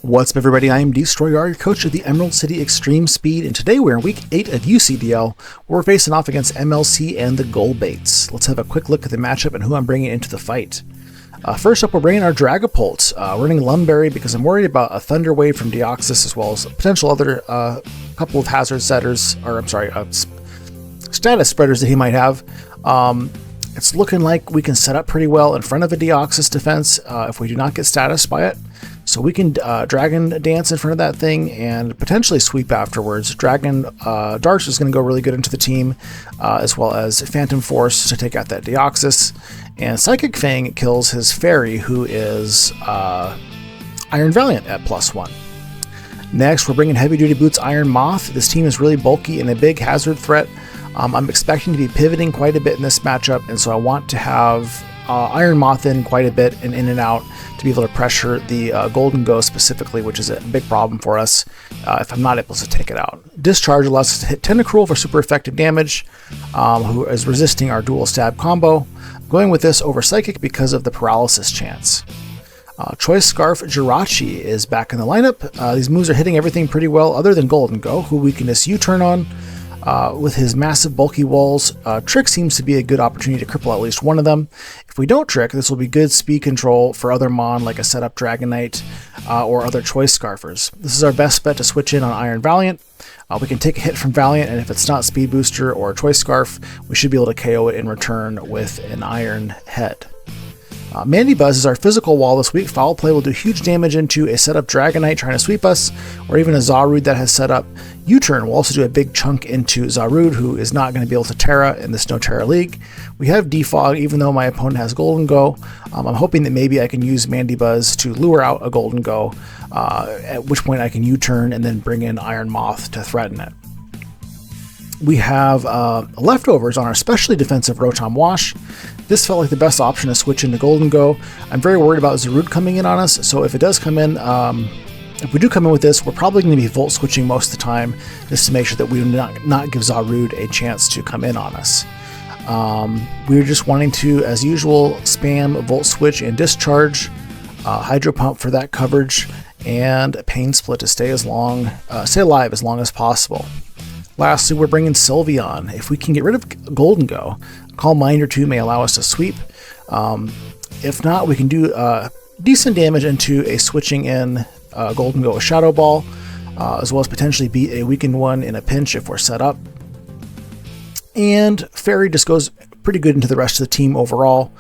What's up, everybody? I am Destroyer, your coach of the Emerald City Extreme Speed, and today we're in week 8 of UCDL, where we're facing off against MLC and the Goldbaits. Let's have a quick look at the matchup and who I'm bringing into the fight. First up, we're bringing our Dragapult. We're running Lumberry because I'm worried about a Thunder Wave from Deoxys, as well as potential other couple of hazard setters, or I'm sorry, status spreaders that he might have. It's looking like we can set up pretty well in front of a Deoxys defense if we do not get status by it. So we can Dragon Dance in front of that thing and potentially sweep afterwards. Dragon Darts is going to go really good into the team, as well as Phantom Force to take out that Deoxys. And Psychic Fang kills his Fairy, who is Iron Valiant at +1. Next, we're bringing Heavy Duty Boots Iron Moth. This team is really bulky and a big hazard threat. I'm expecting to be pivoting quite a bit in this matchup, and so I want to have Iron Moth in quite a bit and in and out to be able to pressure the Golden Ghost specifically, which is a big problem for us if I'm not able to take it out. Discharge allows us to hit Tentacruel for super effective damage, who is resisting our dual stab combo. I'm going with this over Psychic because of the paralysis chance. Choice Scarf Jirachi is back in the lineup. These moves are hitting everything pretty well other than Golden Go, who we can just U-turn on. With his massive bulky walls, Trick seems to be a good opportunity to cripple at least one of them. If we don't Trick, this will be good speed control for other Mon like a setup Dragonite or other Choice Scarfers. This is our best bet to switch in on Iron Valiant. We can take a hit from Valiant, and if it's not Speed Booster or Choice Scarf, we should be able to KO it in return with an Iron Head. Mandibuzz is our physical wall this week. Foul Play will do huge damage into a setup Dragonite trying to sweep us, or even a Zarude that has set up. U-turn will also do a big chunk into Zarude, who is not going to be able to Terra in this No Terra League. We have Defog, even though my opponent has Golden Go. I'm hoping that maybe I can use Mandibuzz to lure out a Golden Go, at which point I can U-turn and then bring in Iron Moth to threaten it. We have leftovers on our specially defensive Rotom Wash. This felt like the best option to switch into Golden Go. I'm very worried about Zarude coming in on us, so if it does come in, if we do come in with this, we're probably going to be Volt switching most of the time, just to make sure that we do not give Zarude a chance to come in on us. We're just wanting to, as usual, spam Volt Switch and Discharge, Hydro Pump for that coverage, and Pain Split to stay alive as long as possible. Lastly, we're bringing Sylveon. If we can get rid of Golden Go, Calm Mind or 2 may allow us to sweep. If not, we can do decent damage into a switching in Golden Go with Shadow Ball, as well as potentially beat a weakened one in a pinch if we're set up. And Fairy just goes pretty good into the rest of the team overall.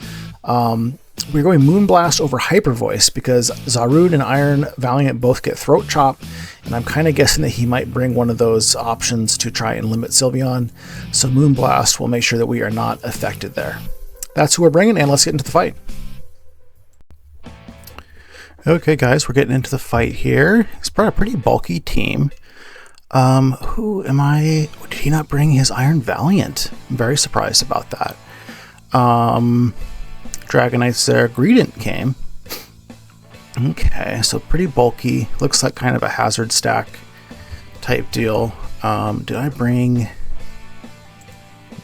We're going Moonblast over Hyper Voice because Zarude and Iron Valiant both get Throat Chop, and I'm kind of guessing that he might bring one of those options to try and limit Sylveon, so Moonblast will make sure that we are not affected there. That's who we're bringing, and let's get into the fight. Okay guys, we're getting into the fight here. It's probably a pretty bulky team. Who am I? Did he not bring his Iron Valiant? I'm very surprised about that. Dragonite's there. Greedent came. Okay, so pretty bulky. Looks like kind of a hazard stack type deal. Did I bring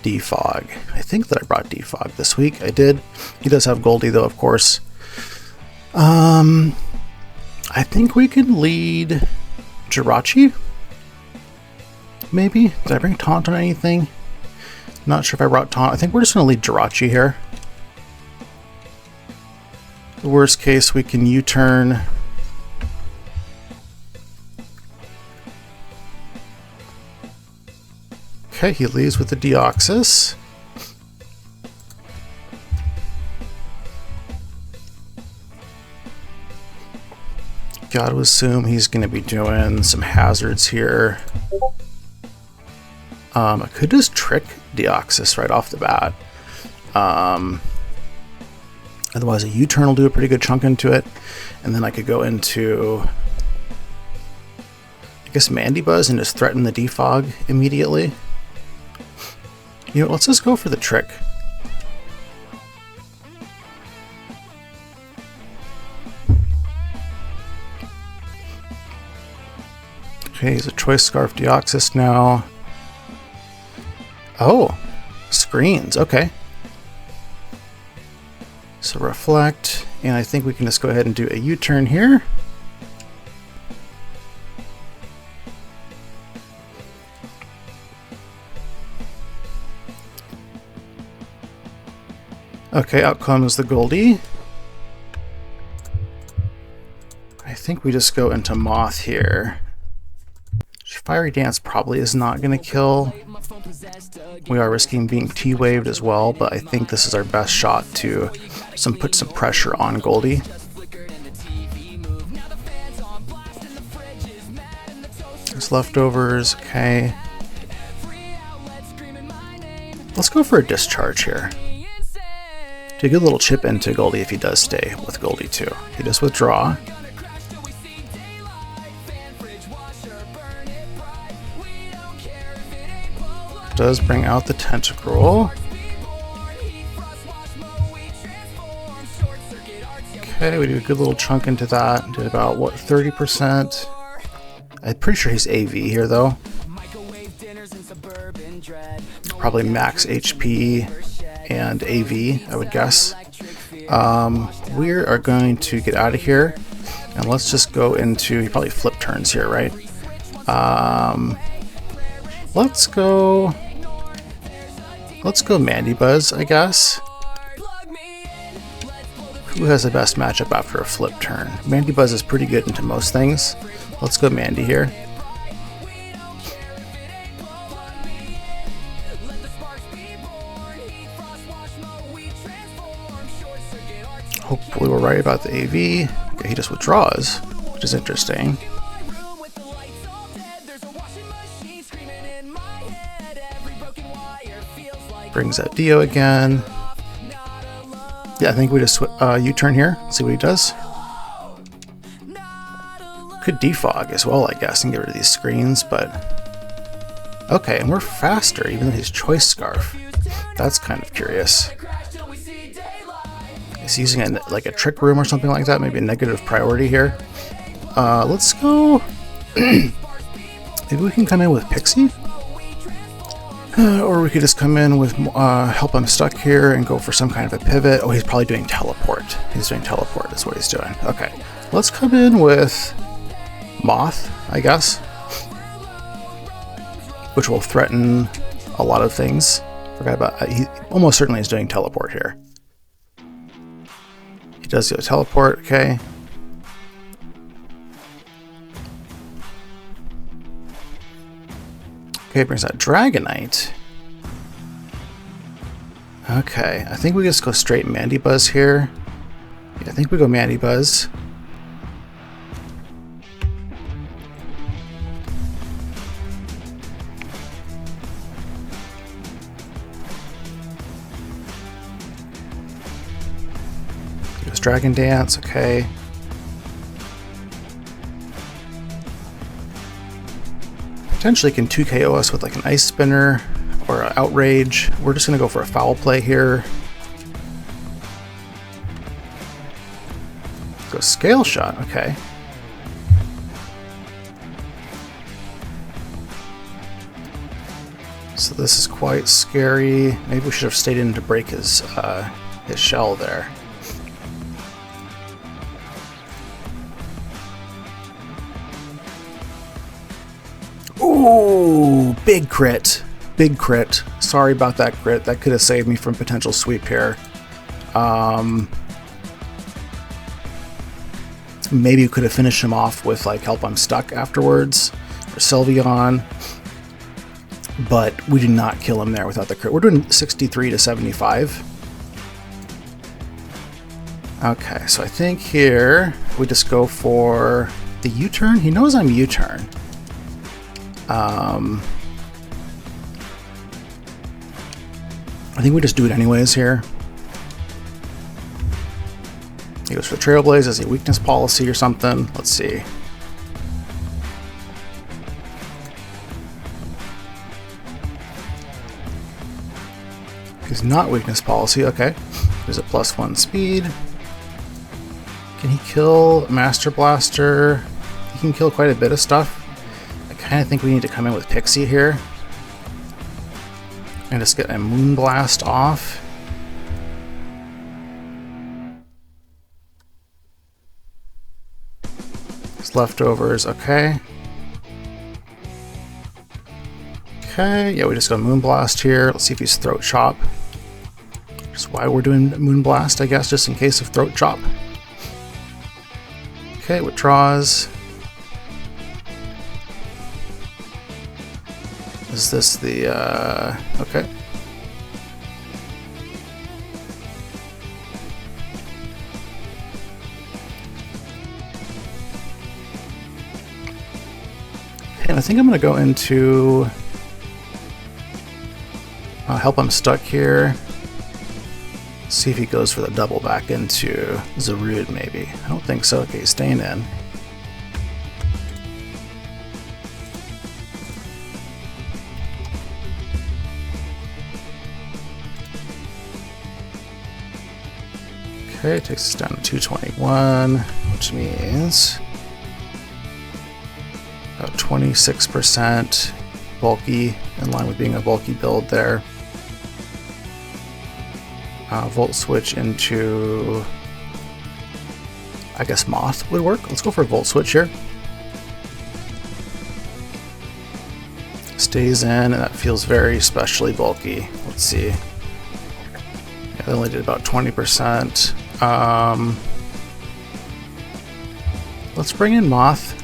Defog? I think that I brought Defog this week. I did. He does have Goldie though, of course. I think we can lead Jirachi. Maybe? Did I bring Taunt on anything? Not sure if I brought Taunt. I think we're just going to lead Jirachi here. The worst case, we can U-turn. Okay, he leaves with the Deoxys. Gotta assume he's going to be doing some hazards here. I could just trick Deoxys right off the bat. Otherwise, a U-turn will do a pretty good chunk into it. And then I could go into, I guess, Mandibuzz and just threaten the Defog immediately. You know, let's just go for the trick. Okay, he's a Choice Scarf Deoxys now. Oh, screens, okay. So reflect, and I think we can just go ahead and do a U-turn here. Okay, out comes the Goldie. I think we just go into Moth here. Fiery Dance probably is not going to kill. We are risking being T-waved as well, but I think this is our best shot to put some pressure on Goldie. There's leftovers, okay. Let's go for a discharge here. Do a good little chip into Goldie if he does stay with Goldie too. He does withdraw. Does bring out the Tentacruel. Okay, we do a good little chunk into that. Did about, what, 30%? I'm pretty sure he's AV here, though. Probably max HP and AV, I would guess. We are going to get out of here, and let's just go into, he probably flip turns here, right? Let's go Mandibuzz, I guess. Who has the best matchup after a flip turn? Mandibuzz is pretty good into most things. Let's go Mandy here. Hopefully we're right about the AV. Okay, he just withdraws, which is interesting. Brings out Dio again. Yeah, I think we just U-turn here. See what he does. Could defog as well, I guess, and get rid of these screens, but... Okay, and we're faster, even than his Choice Scarf. That's kind of curious. He's using like a Trick Room or something like that, maybe a negative priority here. Let's go... Maybe we can come in with Pixie? Or we could just come in with Help I'm Stuck here and go for some kind of a pivot. Oh, he's probably doing Teleport. He's doing Teleport is what he's doing. Okay, let's come in with Moth, I guess. Which will threaten a lot of things. Forgot about he almost certainly is doing Teleport here. He does go Teleport, okay. Okay, brings out Dragonite. Okay, I think we just go straight Mandibuzz here. Yeah, I think we go Mandibuzz. He goes Dragon Dance, okay. Potentially can 2KO us with like an Ice Spinner or an Outrage. We're just going to go for a Foul Play here. Go Scale Shot, okay. So this is quite scary. Maybe we should have stayed in to break his shell there. Ooh, big crit. Big crit. Sorry about that crit. That could have saved me from potential sweep here. Maybe you could have finished him off with like Help I'm Stuck afterwards, or Sylveon. But we did not kill him there without the crit. We're doing 63 to 75. Okay, so I think here we just go for the U-turn. He knows I'm U-turn. I think we just do it anyways here. He goes for Trailblaze as a weakness policy or something. Let's see. He's not weakness policy. Okay. There's a +1 speed. Can he kill Master Blaster? He can kill quite a bit of stuff. I kind of think we need to come in with Pixie here. And just get a Moonblast off. His leftovers, okay. Okay, yeah, we just go Moonblast here. Let's see if he's Throat Chop. Just why we're doing Moonblast, I guess, just in case of Throat Chop. Okay, withdraws. Is this the, okay. And I think I'm going to go into Help I'm Stuck here. See if he goes for the double back into Zarude, maybe. I don't think so. Okay, he's staying in. Okay, takes us down to 221, which means about 26% bulky, in line with being a bulky build there. Volt switch into, I guess Moth would work. Let's go for a Volt switch here. Stays in, and that feels very especially bulky. Let's see. Yeah, they only did about 20%. Let's bring in Moth.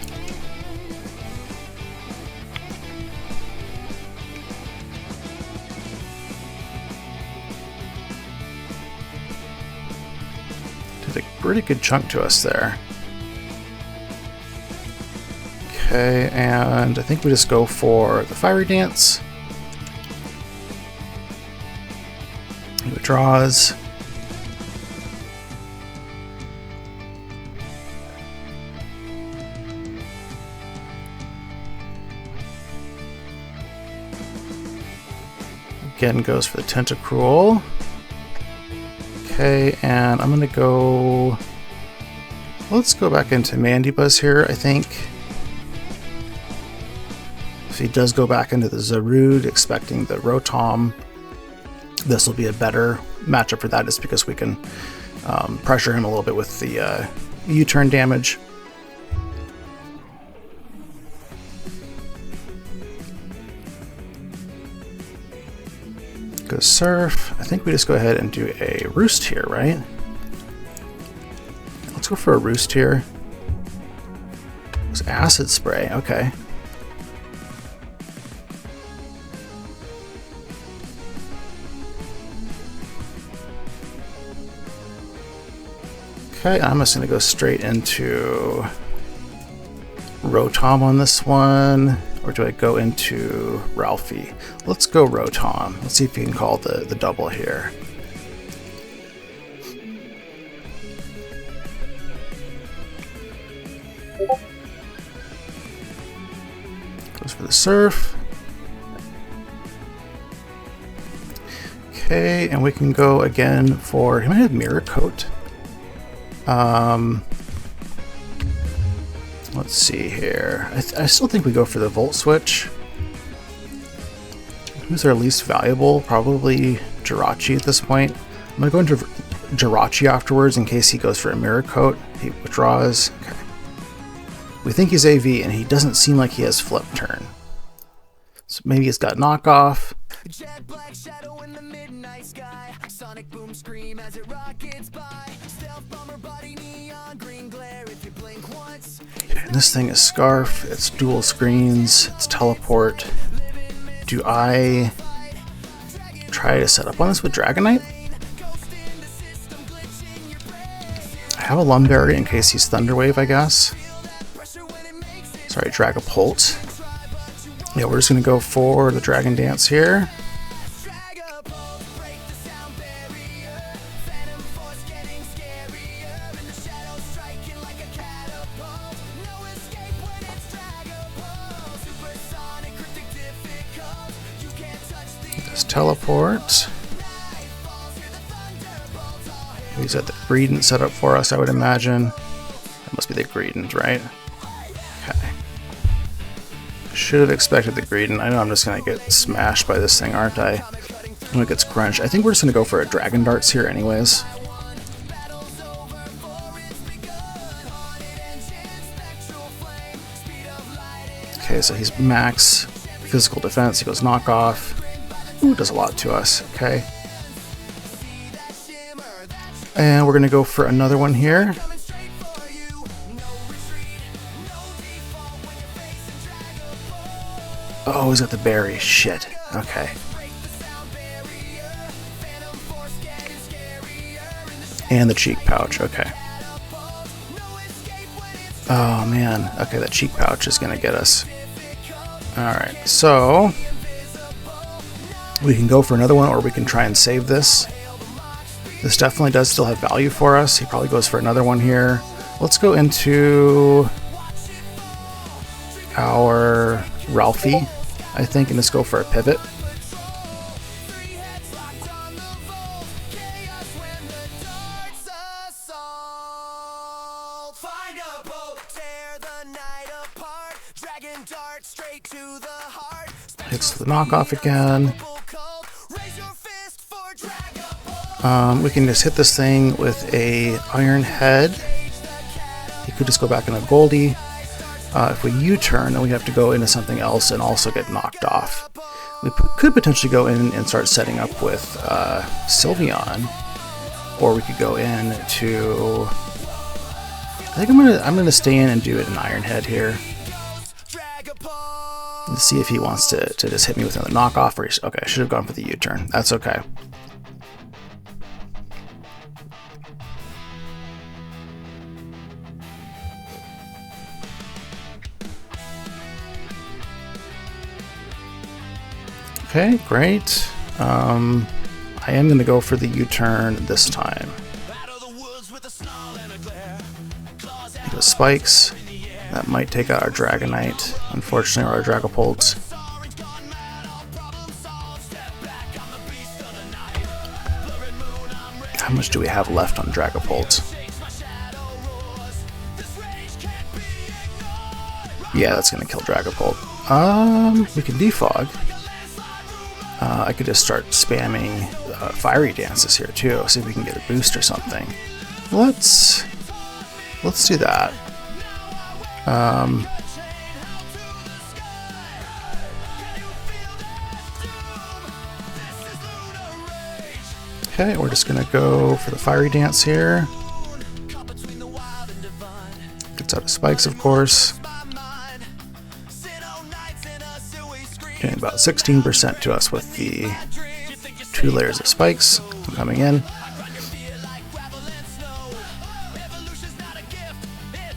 Did a pretty good chunk to us there. Okay, and I think we just go for the Fiery Dance. He withdraws. Again goes for the Tentacruel. Okay, and I'm gonna go. Let's go back into Mandibuzz here, I think. If he does go back into the Zarude, expecting the Rotom, this will be a better matchup for that, just because we can pressure him a little bit with the U-turn damage. Go Surf. I think we just go ahead and do a Roost here, right? Let's go for a Roost here. It was Acid Spray, okay. Okay, I'm just going to go straight into Rotom on this one. Or do I go into Ralphie? Let's go Rotom. Let's see if we can call the double here. Goes for the Surf. Okay, and we can go again for, he might have Mirror Coat. Let's see here. I still think we go for the Volt Switch. Who's our least valuable? Probably Jirachi at this point. I'm going to go into Jirachi afterwards in case he goes for a Mirror Coat. He withdraws. Okay. We think he's AV, and he doesn't seem like he has Flip Turn. So maybe he's got Knockoff. Jet black shadow in the midnight sky. Sonic boom scream as it rockets by. Stealth bomber body neon green glare if you blink once. And this thing is Scarf, it's dual screens, it's teleport. Do I try to set up on this with Dragonite? I have a Lumberry in case he's Thunderwave, I guess. Sorry, Dragapult. Yeah, we're just going to go for the Dragon Dance here. Just teleport. He's got the Greedent set up for us, I would imagine. That must be the Greedent, right? Okay. Should have expected the Greedent. I know I'm just going to get smashed by this thing, aren't I? When it gets crunched. I think we're just going to go for a Dragon Darts here anyways. Okay, so he's max physical defense. He goes Knockoff. Ooh, does a lot to us. Okay. And we're going to go for another one here. Oh, he's got the berry. Shit. Okay. And the cheek pouch. Okay. Oh, man. Okay, that cheek pouch is going to get us. Alright, so we can go for another one, or we can try and save this. This definitely does still have value for us. He probably goes for another one here. Let's go into our Ralphie, I think, and just go for a pivot. Hits the knockoff again. We can just hit this thing with a iron head. He could just go back into Goldie. If we U-turn, then we have to go into something else and also get knocked off. We could potentially go in and start setting up with Sylveon, or we could go in to. I think I'm gonna stay in and do it in Iron Head here. Let's see if he wants to just hit me with another knockoff. Or okay, I should have gone for the U-turn. That's okay. Okay, great. I am going to go for the U-turn this time. He goes Spikes. That might take out our Dragonite, unfortunately, or our Dragapult. How much do we have left on Dragapult? Yeah, that's going to kill Dragapult. We can defog. I could just start spamming Fiery Dances here too, see if we can get a boost or something. Let's do that. Okay, we're just gonna go for the Fiery Dance here. Gets out of Spikes, of course. Getting about 16% to us with the 2 layers of Spikes coming in.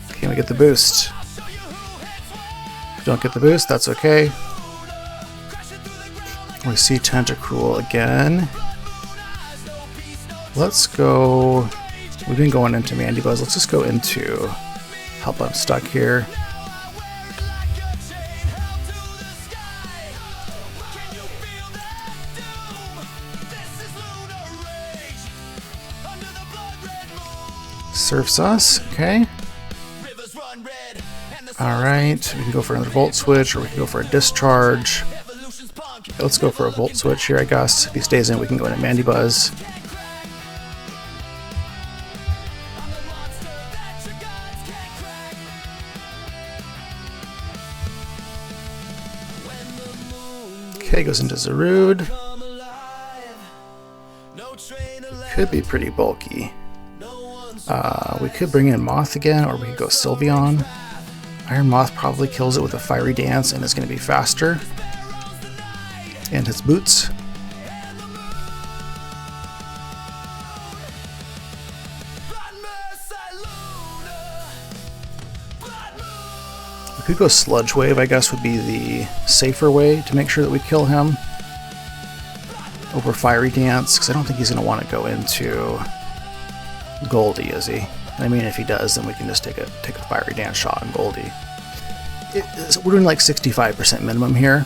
Can we get the boost? If we don't get the boost, that's okay. We see Tentacruel again. Let's go. We've been going into Mandibuzz. Let's just go into Help I'm Stuck here. Surfs us, okay. Alright, we can go for another Volt Switch, or we can go for a Discharge. Okay, let's go for a Volt Switch here, I guess. If he stays in, we can go into Mandibuzz. Okay, goes into Zarude. Could be pretty bulky. We could bring in Moth again, or we could go Sylveon. Iron Moth probably kills it with a Fiery Dance and it's going to be faster. And his boots. We could go Sludge Wave, I guess would be the safer way to make sure that we kill him over Fiery Dance, because I don't think he's going to want to go into Goldie, is he? I mean, if he does, then we can just take a Fiery Dance shot on Goldie. We're doing like 65% minimum here,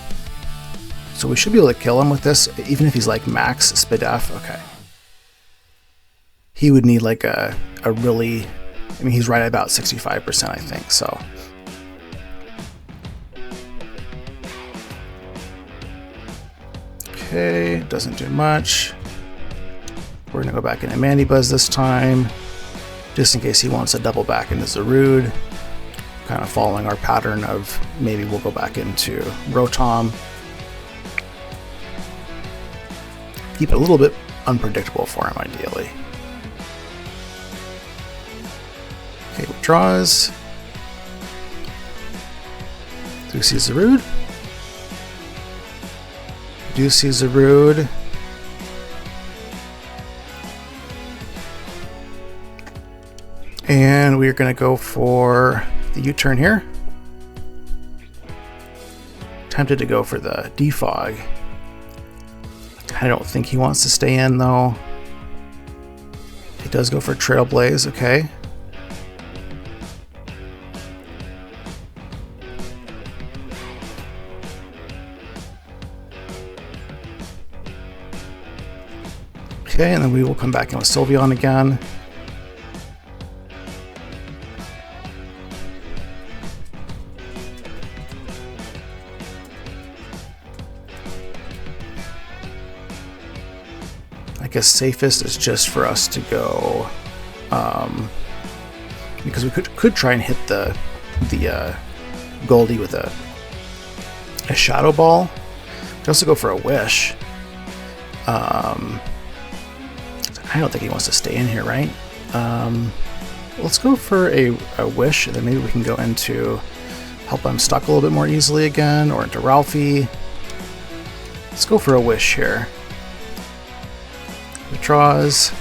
so we should be able to kill him with this, even if he's like max Spidef. Okay. He would need like a really, I mean, he's right at about 65%, I think, so. Okay, doesn't do much. We're going to go back into Mandibuzz this time, just in case he wants to double back into Zarude, kind of following our pattern of maybe we'll go back into Rotom. Keep it a little bit unpredictable for him, ideally. Withdraws. Do see Zarude. Do see Zarude. And we're going to go for the U-turn here. Tempted to go for the defog. I don't think he wants to stay in though. He does go for Trailblaze, okay. Okay, and then we will come back in with Sylveon again. I guess safest is just for us to go, because we could try and hit the Goldie with a Shadow Ball. We could also go for a Wish. I don't think he wants to stay in here, right? Let's go for a Wish, and then maybe we can go into help him stuck a little bit more easily again, or into Ralphie. Let's go for a Wish here. Withdraws.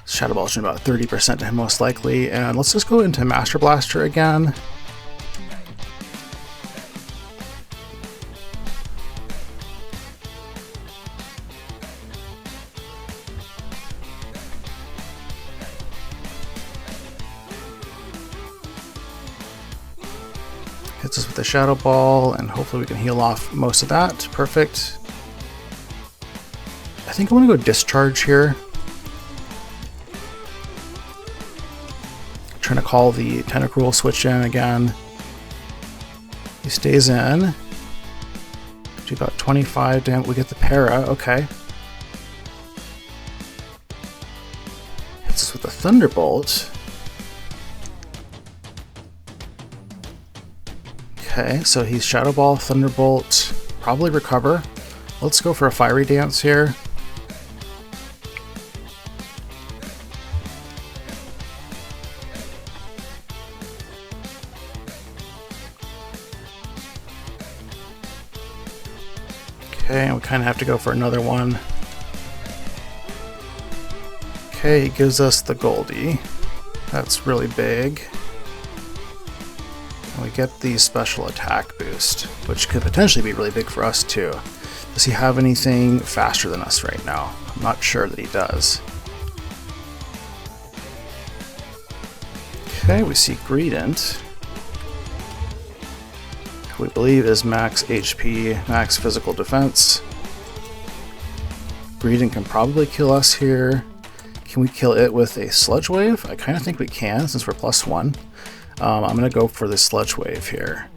Shadow Ball's doing about 30% to him most likely, and let's just go into Master Blaster again. Hits us with the Shadow Ball, and hopefully we can heal off most of that. Perfect. I think I want to go Discharge here. Trying to call the Tentacruel switch in again. He stays in. Do about 25 damage. We get the Para, okay. Hits us with the Thunderbolt. Okay, so he's Shadow Ball, Thunderbolt, probably Recover. Let's go for a Fiery Dance here. Okay, and we kind of have to go for another one. Okay, he gives us the Goldie. That's really big. And we get the special attack boost, which could potentially be really big for us too. Does he have anything faster than us right now? I'm not sure that he does. Okay, we see Greedent. We believe is max HP, max physical defense. Greedent can probably kill us here. Can we kill it with a Sludge Wave? I kind of think we can since we're +1. I'm going to go for the Sludge Wave here.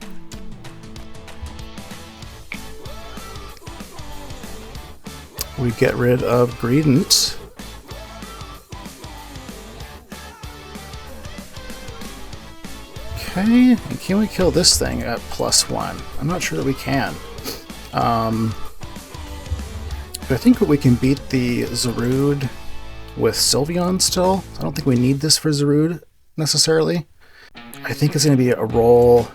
We get rid of Greedent. Okay, and can we kill this thing at +1? I'm not sure that we can. But I think we can beat the Zarude with Sylveon still. I don't think we need this for Zarude necessarily. I think it's going to be a roll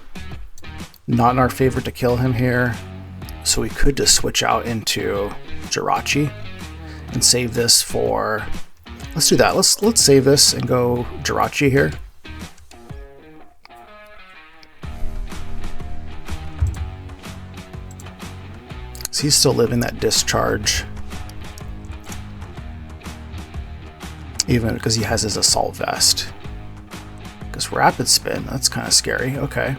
not in our favor to kill him here. So we could just switch out into Jirachi and save this for... Let's do that. Let's save this and go Jirachi here. So he's still living that Discharge. Even because he has his Assault Vest. Because Rapid Spin, that's kind of scary. Okay.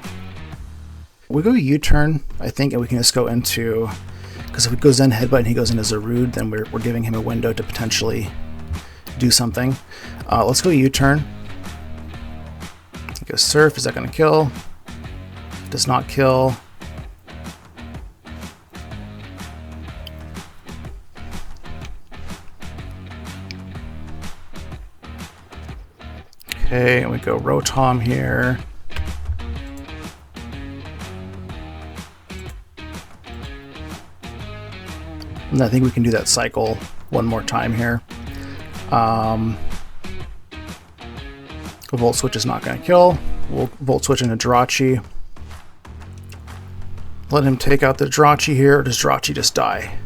We go U-turn, I think, and we can just go into... Because if it goes in Headbutt and he goes into Zarude, then we're giving him a window to potentially do something. Let's go U-turn. He goes Surf. Is that going to kill? Does not kill. Okay, and we go Rotom here. And I think we can do that cycle one more time here. A Volt Switch is not going to kill. We'll Volt Switch into Jirachi. Let him take out the Jirachi here, or does Jirachi just die?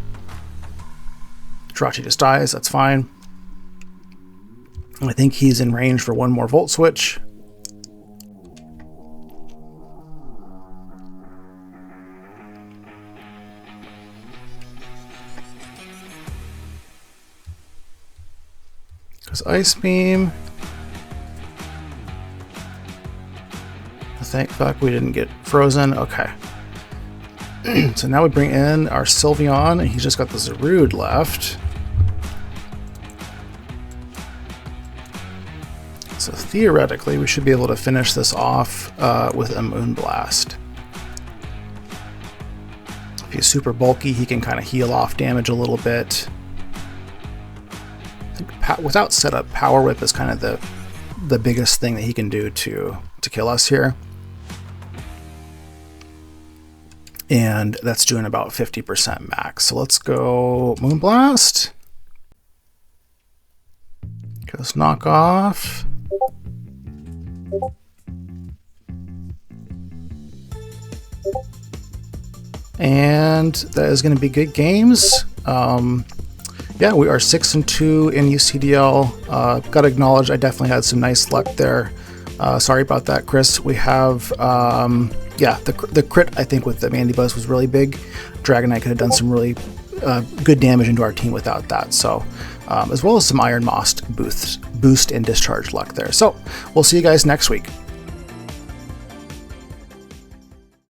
Jirachi just dies, that's fine. I think he's in range for one more Volt Switch. Because Ice Beam. Thank fuck we didn't get frozen. Okay. So now we bring in our Sylveon, and he's just got the Zarude left. So theoretically, we should be able to finish this off with a Moonblast. If he's super bulky, he can kind of heal off damage a little bit. I think without setup, Power Whip is kind of the biggest thing that he can do to kill us here. And that's doing about 50% max. So let's go Moonblast. Goes Knock Off. And that is going to be good games. Yeah, we are 6-2 in UCDL. Got to acknowledge I definitely had some nice luck there. Sorry about that, Chris. We have, yeah, the crit, I think, with the Mandibuzz was really big. Dragonite could have done some really good damage into our team without that. So, as well as some Iron Moss boost and discharge luck there. So, we'll see you guys next week.